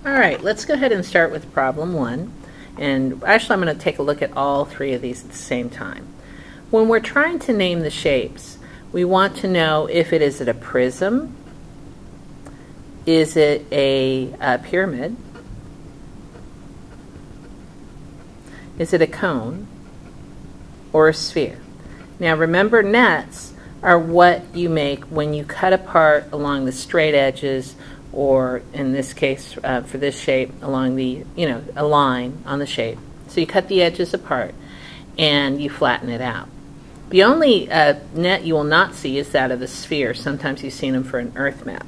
All right, let's go ahead and start with problem 1. And actually, I'm going to take a look at all 3 of these at the same time. When we're trying to name the shapes, we want to know if it is a prism, is it a pyramid, is it a cone, or a sphere. Now remember, nets are what you make when you cut apart along the straight edges, or in this case, for this shape, along the, a line on the shape. So you cut the edges apart and you flatten it out. The only net you will not see is that of a sphere. Sometimes you've seen them for an earth map.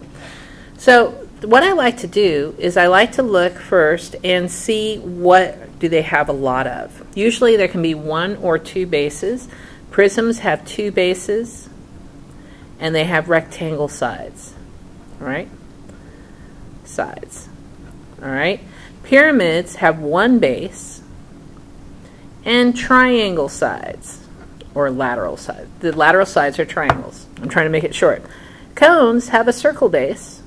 So what I like to do is I like to look first and see what do they have a lot of. Usually there can be 1 or 2 bases. Prisms have 2 bases and they have rectangle sides. All right? Sides. All right? Pyramids have 1 base and triangle sides, or lateral sides. The lateral sides are triangles. I'm trying to make it short. Cones have a circle base,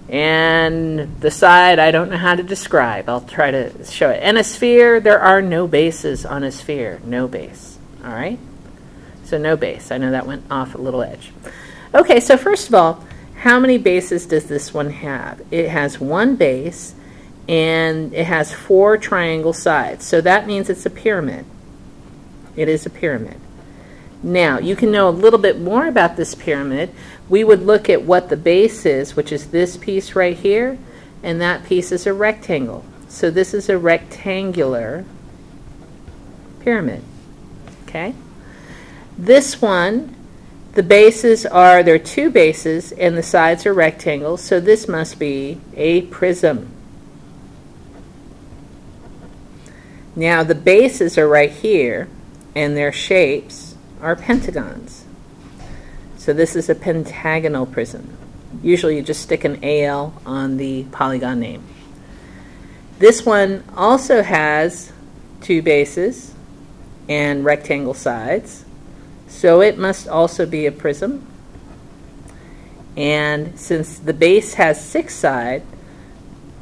and the side I don't know how to describe. I'll try to show it. And a sphere, there are no bases on a sphere. No base. All right? So no base. I know that went off a little edge. Okay, so first of all, how many bases does this one have? It has 1 base, and it has 4 triangle sides. So that means it's a pyramid. It is a pyramid. Now, you can know a little bit more about this pyramid. We would look at what the base is, which is this piece right here, and that piece is a rectangle. So this is a rectangular pyramid. Okay? This one, the bases are, there are 2 bases, and the sides are rectangles, so this must be a prism. Now, the bases are right here, and their shapes are pentagons. So this is a pentagonal prism. Usually you just stick an AL on the polygon name. This one also has 2 bases and rectangle sides. So it must also be a prism. And since the base has 6 sides,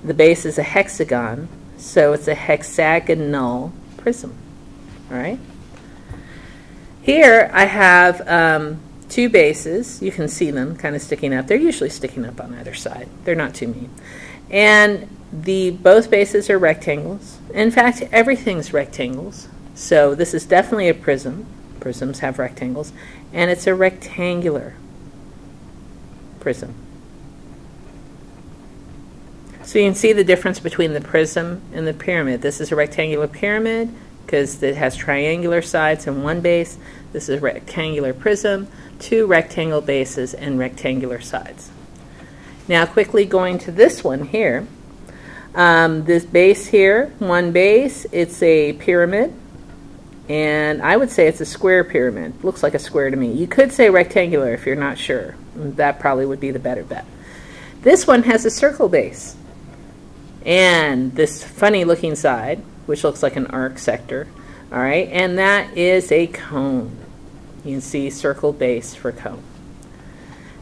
the base is a hexagon, so it's a hexagonal prism. All right? Here I have 2 bases. You can see them kind of sticking up. They're usually sticking up on either side. They're not too mean. And both bases are rectangles. In fact, everything's rectangles. So this is definitely a prism. Prisms have rectangles, and it's a rectangular prism. So you can see the difference between the prism and the pyramid. This is a rectangular pyramid because it has triangular sides and 1 base. This is a rectangular prism, 2 rectangle bases and rectangular sides. Now quickly going to this one here. This base here, 1 base, it's a pyramid. And I would say it's a square pyramid. Looks like a square to me. You could say rectangular if you're not sure. That probably would be the better bet. This one has a circle base. And this funny looking side, which looks like an arc sector. All right, and that is a cone. You can see circle base for cone.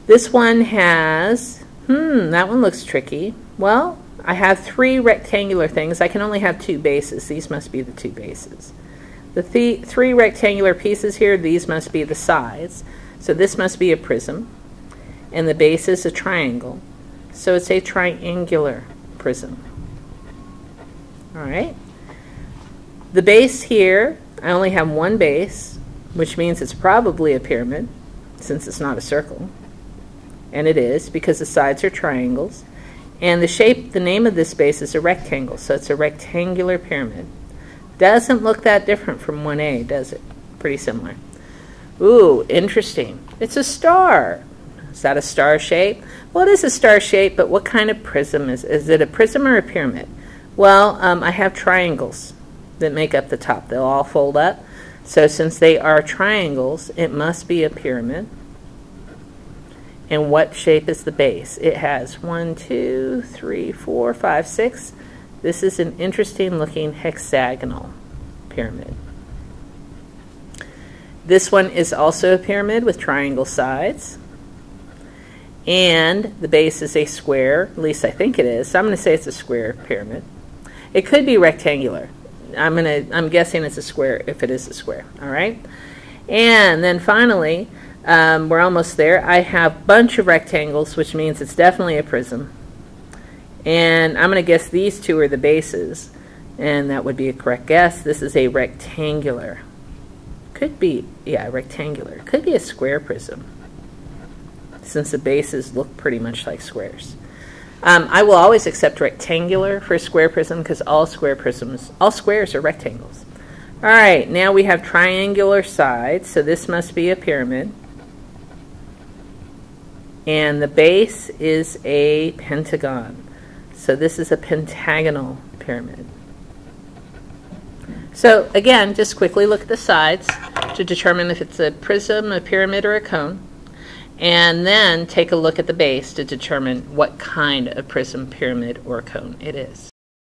This one has, that one looks tricky. Well, I have 3 rectangular things. I can only have 2 bases. These must be the 2 bases. The 3 rectangular pieces here, these must be the sides. So this must be a prism. And the base is a triangle. So it's a triangular prism. All right. The base here, I only have 1 base, which means it's probably a pyramid, since it's not a circle. And it is, because the sides are triangles. And the shape, the name of this base is a rectangle, so it's a rectangular pyramid. Doesn't look that different from 1A, does it? Pretty similar. Ooh, interesting. It's a star. Is that a star shape? Well, it is a star shape, but what kind of prism is it? Is it a prism or a pyramid? Well, I have triangles that make up the top. They'll all fold up. So since they are triangles, it must be a pyramid. And what shape is the base? It has 1, 2, 3, 4, 5, 6. This is an interesting looking hexagonal pyramid. This one is also a pyramid with triangle sides. and the base is a square, at least I think it is, so I'm going to say it's a square pyramid. It could be rectangular. I'm guessing it's a square if it is a square, all right? And then finally, we're almost there. I have a bunch of rectangles, which means it's definitely a prism. And I'm going to guess these two are the bases, and that would be a correct guess. This is a rectangular. Could be, yeah, rectangular. Could be a square prism, since the bases look pretty much like squares. I will always accept rectangular for a square prism because all squares are rectangles. All right, now we have triangular sides, so this must be a pyramid. And the base is a pentagon, so this is a pentagonal pyramid. So again, just quickly look at the sides to determine if it's a prism, a pyramid, or a cone. And then take a look at the base to determine what kind of prism, pyramid, or cone it is.